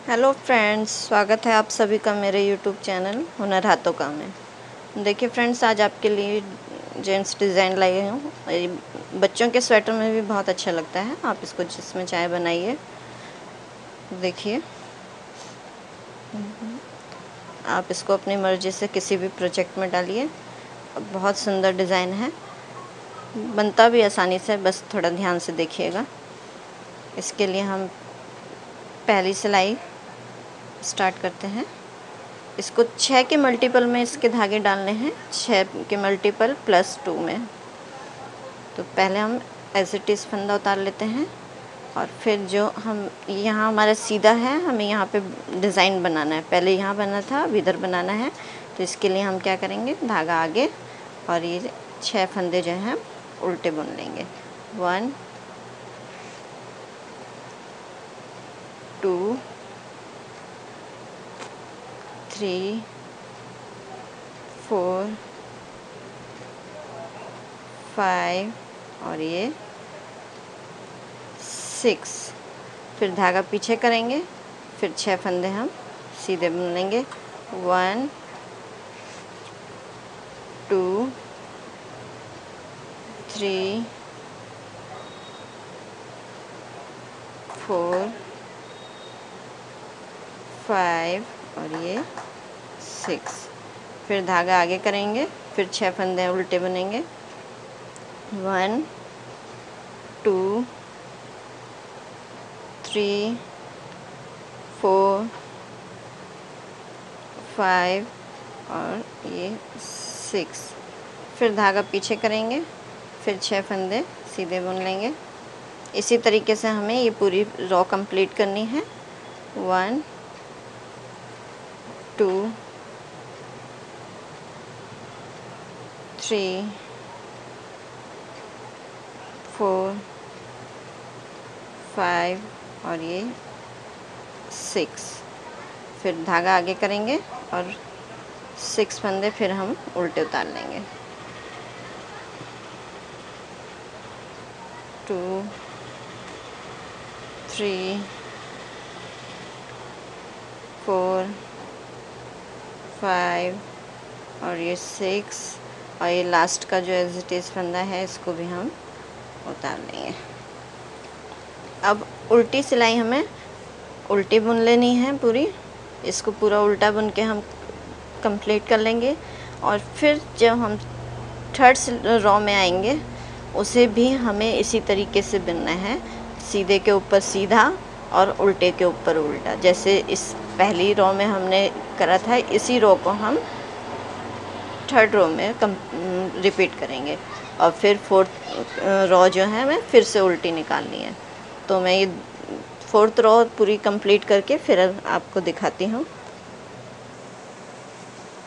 Hello friends, स्वागत है आप सभी का मेरे यूट्यूब चैनल हुनर हाथों का में। देखिए फ्रेंड्स, आज आपके लिए जेंट्स डिज़ाइन लाई हूँ। ये बच्चों के स्वेटर में भी बहुत अच्छा लगता है। आप इसको जिसमें चाहे बनाइए। देखिए, आप इसको अपनी मर्ज़ी से किसी भी प्रोजेक्ट में डालिए। बहुत सुंदर डिज़ाइन है, बनता भी आसानी से, बस थोड़ा ध्यान से देखिएगा। इसके लिए हम पहली सिलाई स्टार्ट करते हैं। इसको 6 के मल्टीपल में इसके धागे डालने हैं, 6 के मल्टीपल प्लस 2 में। तो पहले हम एज इट इज़ फंदा उतार लेते हैं और फिर जो हम यहाँ हमारा सीधा है, हमें यहाँ पे डिज़ाइन बनाना है। पहले यहाँ बना था, अब इधर बनाना है। तो इसके लिए हम क्या करेंगे, धागा आगे और ये 6 फंदे जो हैं उल्टे बुन लेंगे। 1 2 3 4 5 और ये 6। फिर धागा पीछे करेंगे, फिर 6 फंदे हम सीधे बुन लेंगे। 1 2 3 4 5 और ये 6। फिर धागा आगे करेंगे, फिर 6 फंदे उल्टे बनेंगे। 1 2 3 4 5 और ये 6। फिर धागा पीछे करेंगे, फिर 6 फंदे सीधे बुन लेंगे। इसी तरीके से हमें ये पूरी रो कंप्लीट करनी है। 1 2 3 4 5 और ये 6। फिर धागा आगे करेंगे और 6 फंदे फिर हम उल्टे उतार लेंगे। 2 3 4 5 और ये 6 और ये लास्ट का जो एज इट इज़ फंदा है, इसको भी हम उतार लेंगे। अब उल्टी सिलाई हमें उल्टी बुन लेनी है पूरी। इसको पूरा उल्टा बुन के हम कंप्लीट कर लेंगे। और फिर जब हम थर्ड रो में आएंगे, उसे भी हमें इसी तरीके से बुनना है। सीधे के ऊपर सीधा और उल्टे के ऊपर उल्टा। जैसे इस पहली रो में हमने करा था, इसी रो को हम थर्ड रो में रिपीट करेंगे। और फिर फोर्थ रो जो है हमें फिर से उल्टी निकालनी है। तो मैं ये फोर्थ रो पूरी कंप्लीट करके फिर आपको दिखाती हूँ।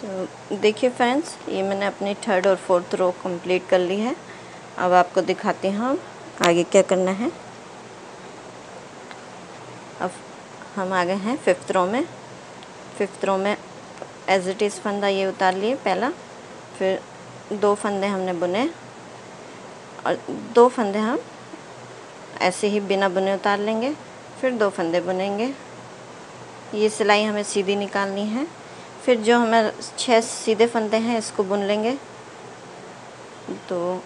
तो देखिए फ्रेंड्स, ये मैंने अपनी थर्ड और फोर्थ रो कंप्लीट कर ली है। अब आपको दिखाती हूँ आगे क्या करना है। अब हम आ गए हैं फिफ्थ रो में। फिफ्थ रो में एज इट इज़ फंदा ये उतार लिए पहला, फिर 2 फंदे हमने बुने और 2 फंदे हम ऐसे ही बिना बुने उतार लेंगे। फिर 2 फंदे बुनेंगे। ये सिलाई हमें सीधी निकालनी है। फिर जो हमें 6 सीधे फंदे हैं, इसको बुन लेंगे। 2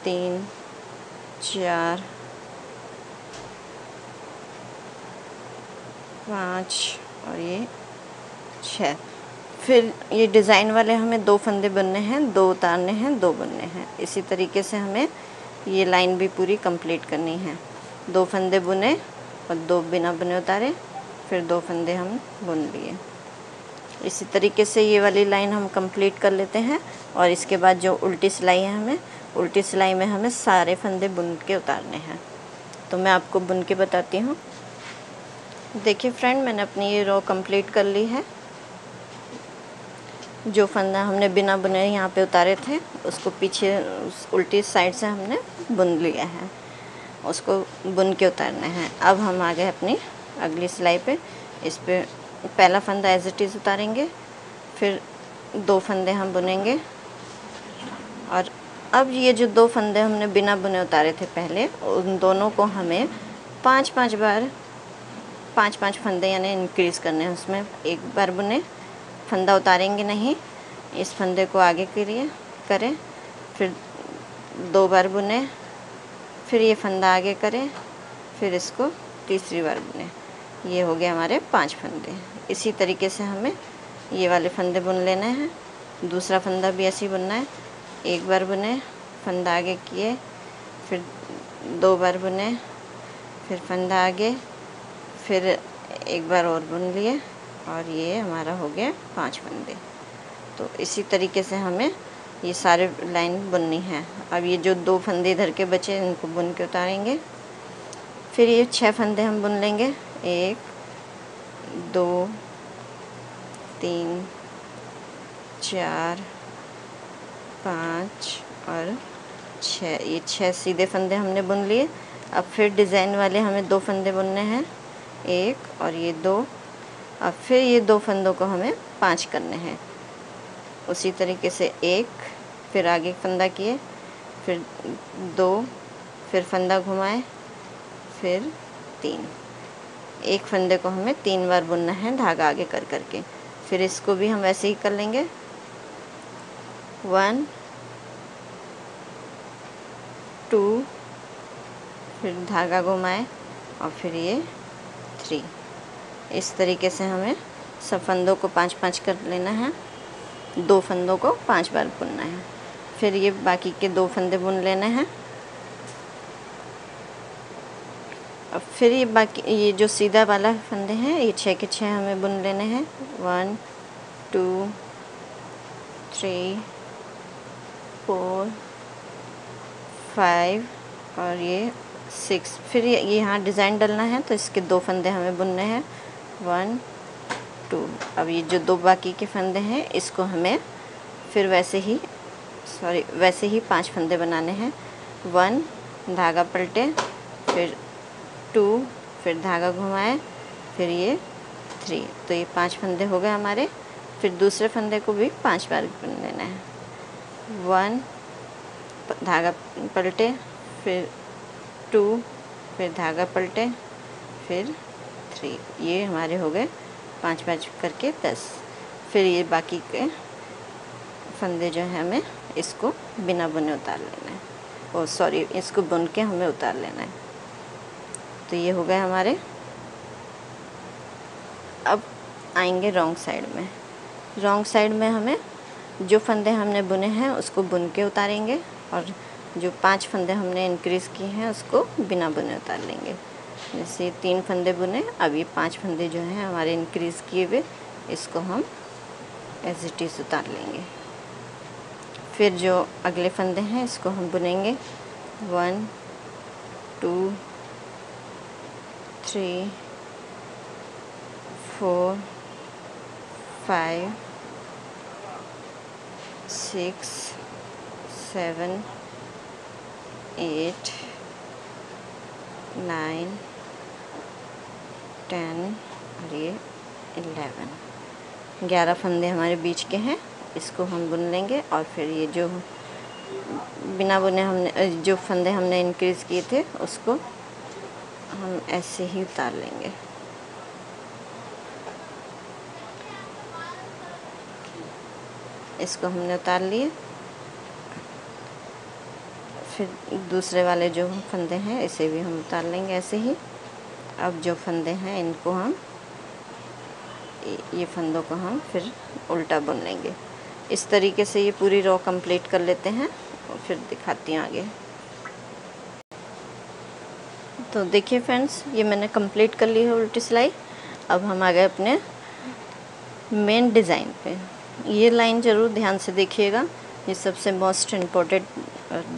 3 4 5 और ये 6। फिर ये डिज़ाइन वाले हमें 2 फंदे बुनने हैं, 2 उतारने हैं, 2 बुनने हैं। इसी तरीके से हमें ये लाइन भी पूरी कंप्लीट करनी है। 2 फंदे बुने और 2 बिना बुने उतारे, फिर 2 फंदे हम बुन लिए। इसी तरीके से ये वाली लाइन हम कंप्लीट कर लेते हैं। और इसके बाद जो उल्टी सिलाई है, हमें उल्टी सिलाई में हमें सारे फंदे बुन के उतारने हैं। तो मैं आपको बुन के बताती हूँ। देखिए फ्रेंड, मैंने अपनी ये रो कंप्लीट कर ली है। जो फंदा हमने बिना बुने यहाँ पे उतारे थे, उसको पीछे उस उल्टी साइड से हमने बुन लिया है। उसको बुन के उतारना है। अब हम आ गए अपनी अगली सिलाई पे। इस पे पहला फंदा एज इट इज़ उतारेंगे, फिर 2 फंदे हम बुनेंगे। और अब ये जो 2 फंदे हमने बिना बुने उतारे थे पहले, उन दोनों को हमें 5-5 बार 5-5 फंदे यानी इंक्रीज़ करने हैं उसमें। एक बार बुने, फंदा उतारेंगे नहीं, इस फंदे को आगे करें, फिर 2 बार बुने, फिर ये फंदा आगे करें, फिर इसको तीसरी बार बुने। ये हो गए हमारे 5 फंदे। इसी तरीके से हमें ये वाले फंदे बुन लेने हैं। दूसरा फंदा भी ऐसे ही बुनना है। एक बार बुने, फंदा आगे किए, फिर 2 बार बुने, फिर फंदा आगे, फिर एक बार और बुन लिए, और ये हमारा हो गया 5 फंदे। तो इसी तरीके से हमें ये सारे लाइन बुननी है। अब ये जो 2 फंदे इधर के बचे इनको बुन के उतारेंगे। फिर ये 6 फंदे हम बुन लेंगे। 1 2 3 4 5 और 6। ये 6 सीधे फंदे हमने बुन लिए। अब फिर डिज़ाइन वाले हमें 2 फंदे बुनने हैं, 1 और ये 2। अब फिर ये 2 फंदों को हमें 5 करने हैं। उसी तरीके से 1, फिर आगे फंदा किए, फिर 2, फिर फंदा घुमाए, फिर 3। एक फंदे को हमें 3 बार बुनना है धागा आगे कर के। फिर इसको भी हम वैसे ही कर लेंगे। 1 2, फिर धागा घुमाए, और फिर ये 3। इस तरीके से हमें सब फंदों को 5-5 कर लेना है। 2 फंदों को 5 बार बुनना है। फिर ये बाकी के 2 फंदे बुन लेने हैं। अब फिर ये जो सीधा वाला फंदे हैं ये 6 के 6 हमें बुन लेने हैं। 1 2 3 4 5 और ये 6। फिर ये यहाँ डिज़ाइन डलना है तो इसके 2 फंदे हमें बुनने हैं। 1 2। अब ये जो 2 बाकी के फंदे हैं इसको हमें फिर वैसे ही 5 फंदे बनाने हैं। 1 धागा पलटे, फिर 2, फिर धागा घुमाए, फिर ये 3। तो ये 5 फंदे हो गए हमारे। फिर दूसरे फंदे को भी 5 बार बुन लेना है। 1 धागा पलटे, फिर 2, फिर धागा पलटे, फिर 3। ये हमारे हो गए 5-5 करके 10। फिर ये बाकी के फंदे जो हैं हमें इसको बिना बुने उतार लेना है। इसको बुन के हमें उतार लेना है। तो ये हो गए हमारे। अब आएंगे रॉन्ग साइड में। रॉन्ग साइड में हमें जो फंदे हमने बुने हैं उसको बुन के उतारेंगे, और जो 5 फंदे हमने इंक्रीज़ किए हैं उसको बिना बुने उतार लेंगे। जैसे 3 फंदे बुने, अब ये 5 फंदे जो हैं हमारे इंक्रीज़ किए हुए इसको हम एज इट इज़ उतार लेंगे। फिर जो अगले फंदे हैं इसको हम बुनेंगे। 1 2 3 4 5 6 7 8 9 10 और ये 11 फंदे हमारे बीच के हैं, इसको हम बुन लेंगे। और फिर ये जो बिना बुने जो फंदे हमने इंक्रीज़ किए थे उसको हम ऐसे ही उतार लेंगे। इसको हमने उतार लिए। फिर दूसरे वाले जो फंदे हैं इसे भी हम उतार लेंगे ऐसे ही। अब जो फंदे हैं इनको हम ये फंदों को हम फिर उल्टा बुन लेंगे। इस तरीके से ये पूरी रो कंप्लीट कर लेते हैं और फिर दिखाती हूँ आगे। तो देखिए फ्रेंड्स, ये मैंने कंप्लीट कर ली है उल्टी सिलाई। अब हम आ गए अपने मेन डिज़ाइन पे। ये लाइन ज़रूर ध्यान से देखिएगा, ये सबसे मोस्ट इम्पोर्टेंट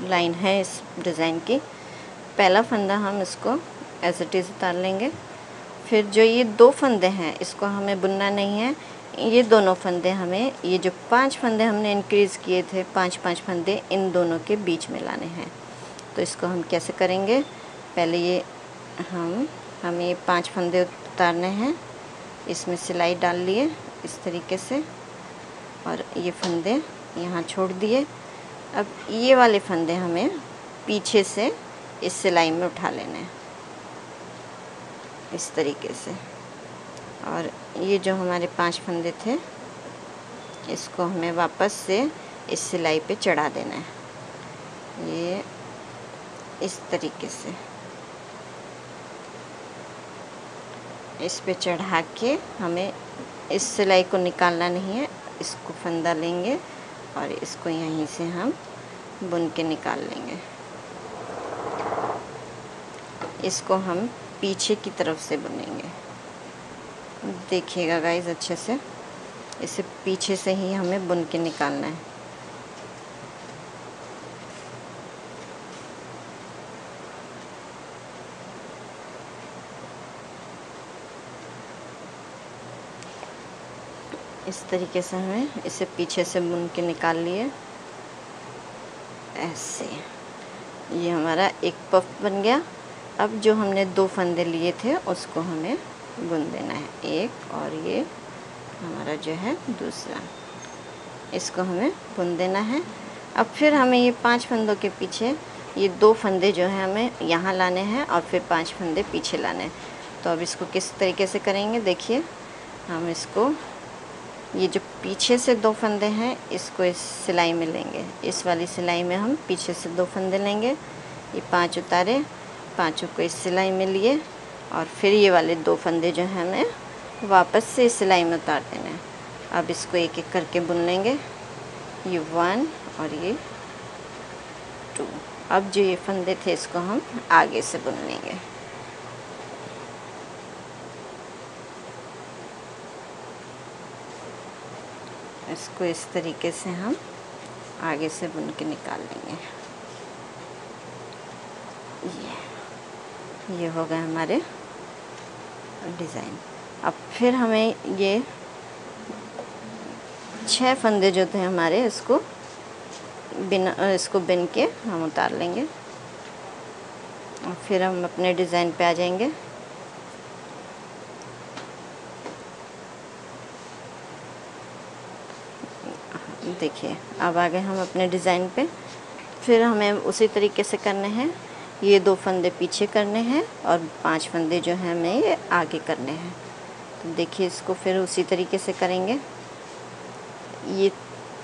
लाइन है इस डिज़ाइन की। पहला फंदा हम इसको एज इट इज़ उतार लेंगे। फिर जो ये 2 फंदे हैं इसको हमें बुनना नहीं है, ये दोनों फंदे हमें, ये जो 5 फंदे हमने इंक्रीज़ किए थे 5-5 फंदे, इन दोनों के बीच में लाने हैं। तो इसको हम कैसे करेंगे, पहले ये हमें ये 5 फंदे उतारने हैं, इसमें सिलाई डाल लिए इस तरीके से, और ये फंदे यहाँ छोड़ दिए। अब ये वाले फंदे हमें पीछे से इस सिलाई में उठा लेने हैं। इस तरीके से। और ये जो हमारे 5 फंदे थे इसको हमें वापस से इस सिलाई पे चढ़ा देना है, ये इस तरीके से। इस पे चढ़ा के हमें इस सिलाई को निकालना नहीं है, इसको फंदा लेंगे और इसको यहीं से हम बुन के निकाल लेंगे। इसको हम पीछे की तरफ से बुनेंगे, देखिएगा गाइस अच्छे से। इसे पीछे से ही हमें बुन के निकालना है। इस तरीके से हमें इसे पीछे से बुन के निकाल लिए, ऐसे। ये हमारा एक पफ बन गया। अब जो हमने 2 फंदे लिए थे उसको हमें बुन देना है, एक और ये हमारा जो है दूसरा, इसको हमें बुन देना है। अब फिर हमें ये 5 फंदों के पीछे ये 2 फंदे जो हैं हमें यहाँ लाने हैं और फिर 5 फंदे पीछे लाने हैं। तो अब इसको किस तरीके से करेंगे, देखिए। हम इसको, ये जो पीछे से 2 फंदे हैं इसको इस सिलाई में लेंगे, इस वाली सिलाई में हम पीछे से 2 फंदे लेंगे। ये 5 उतारे, 5 को इस सिलाई में लिए और फिर ये वाले 2 फंदे जो हैं हमें वापस से इस सिलाई में उतार देना है। अब इसको एक एक करके बुन लेंगे, ये 1 और ये 2। अब जो ये फंदे थे इसको हम आगे से बुन लेंगे। इसको इस तरीके से हम आगे से बुन के निकाल लेंगे। ये हो गए हमारे डिज़ाइन। अब फिर हमें ये 6 फंदे जो थे हमारे, इसको बिन के हम उतार लेंगे और फिर हम अपने डिज़ाइन पे आ जाएंगे। देखिए अब आ गए हम अपने डिज़ाइन पे। फिर हमें उसी तरीके से करने हैं, ये 2 फंदे पीछे करने हैं और 5 फंदे जो हैं हमें ये आगे करने हैं। तो देखिए इसको फिर उसी तरीके से करेंगे। ये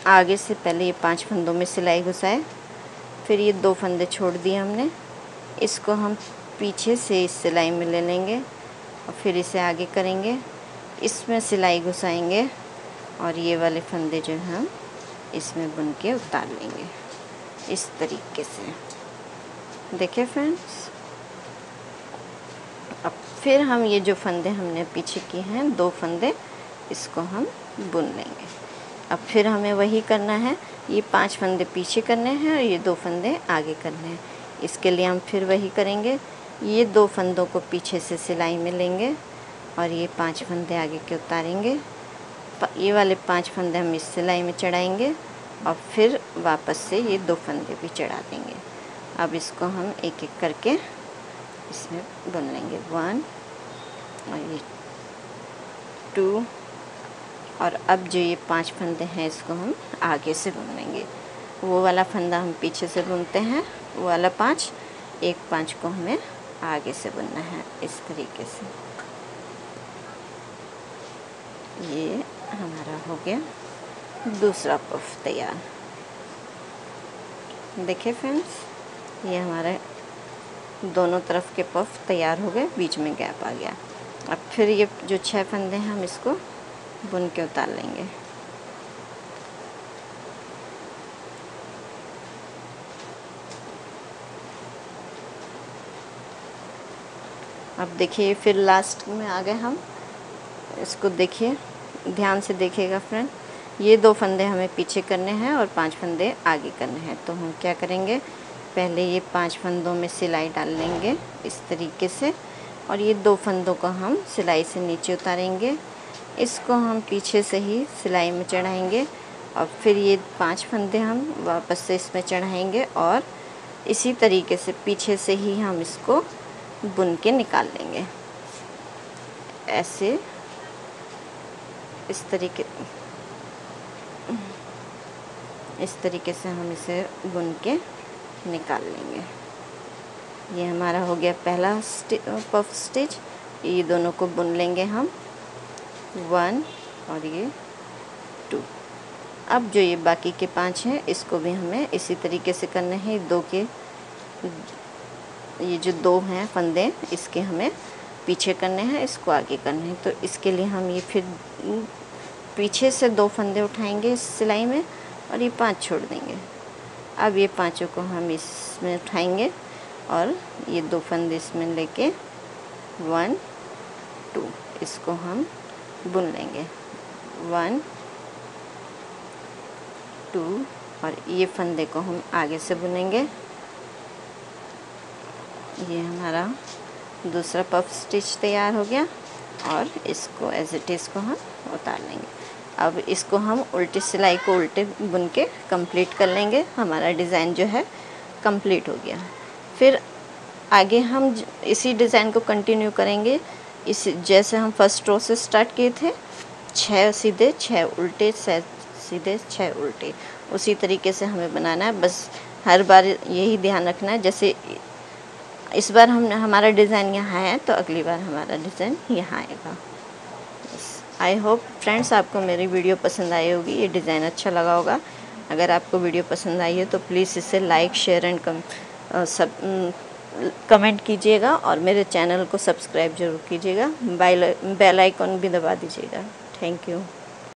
आगे से पहले ये 5 फंदों में सिलाई घुसाए, फिर ये 2 फंदे छोड़ दिए हमने, इसको हम पीछे से इस सिलाई में ले लेंगे और फिर इसे आगे करेंगे, इसमें सिलाई घुसाएंगे और ये वाले फंदे जो हैं हम इसमें बुन के उतार लेंगे इस तरीके से। देखिए फ्रेंड्स, अब फिर हम ये जो फंदे हमने पीछे किए हैं 2 फंदे, इसको हम बुन लेंगे। अब फिर हमें वही करना है, ये 5 फंदे पीछे करने हैं और ये 2 फंदे आगे करने हैं। इसके लिए हम फिर वही करेंगे, ये 2 फंदों को पीछे से सिलाई में लेंगे और ये 5 फंदे आगे के उतारेंगे। ये वाले 5 फंदे हम इस सिलाई में चढ़ाएंगे और फिर वापस से ये 2 फंदे भी चढ़ा देंगे। अब इसको हम एक एक करके इसमें बुन लेंगे, 1 और ये 2, और अब जो ये 5 फंदे हैं इसको हम आगे से बुन लेंगे। वो वाला फंदा हम पीछे से बुनते हैं, वो वाला 5, एक 5 को हमें आगे से बुनना है इस तरीके से। ये हमारा हो गया दूसरा पफ तैयार। देखिए फ्रेंड्स, ये हमारे दोनों तरफ के पफ तैयार हो गए, बीच में गैप आ गया। अब फिर ये जो 6 फंदे हैं हम इसको बुन के उतार लेंगे। अब देखिए फिर लास्ट में आ गए हम, इसको देखिए, ध्यान से देखिएगा फ्रेंड। ये 2 फंदे हमें पीछे करने हैं और 5 फंदे आगे करने हैं। तो हम क्या करेंगे, पहले ये 5 फंदों में सिलाई डाल लेंगे इस तरीके से और ये 2 फंदों को हम सिलाई से नीचे उतारेंगे, इसको हम पीछे से ही सिलाई में चढ़ाएंगे और फिर ये 5 फंदे हम वापस से इसमें चढ़ाएंगे और इसी तरीके से पीछे से ही हम इसको बुन के निकाल लेंगे। ऐसे इस तरीके से हम इसे बुन के निकाल लेंगे। ये हमारा हो गया पहला पफ स्टिच। ये दोनों को बुन लेंगे हम 1 और ये 2। अब जो ये बाकी के 5 हैं इसको भी हमें इसी तरीके से करने हैं। ये जो 2 हैं फंदे इसके हमें पीछे करने हैं, इसको आगे करने हैं। तो इसके लिए हम ये फिर पीछे से 2 फंदे उठाएंगे इस सिलाई में और ये 5 छोड़ देंगे। अब ये 5 को हम इसमें उठाएंगे और ये 2 फंदे इसमें लेके 1 2 इसको हम बुन लेंगे 1 2 और ये फंदे को हम आगे से बुनेंगे। ये हमारा दूसरा पफ स्टिच तैयार हो गया और इसको एज इट इज़ को हम उतार लेंगे। अब इसको हम उल्टी सिलाई को उल्टे बुन के कंप्लीट कर लेंगे। हमारा डिज़ाइन जो है कंप्लीट हो गया। फिर आगे हम इसी डिज़ाइन को कंटिन्यू करेंगे। इस जैसे हम फर्स्ट रो से स्टार्ट किए थे, 6 सीधे 6 उल्टे, 6 सीधे 6 उल्टे, उसी तरीके से हमें बनाना है। बस हर बार यही ध्यान रखना है, जैसे इस बार हमारा डिज़ाइन यहाँ है तो अगली बार हमारा डिज़ाइन यहाँ आएगा। आई होप फ्रेंड्स आपको मेरी वीडियो पसंद आई होगी, ये डिज़ाइन अच्छा लगा होगा। अगर आपको वीडियो पसंद आई है तो प्लीज़ इसे लाइक शेयर एंड कमेंट कीजिएगा और मेरे चैनल को सब्सक्राइब ज़रूर कीजिएगा। बेल आइकन भी दबा दीजिएगा। Thank you.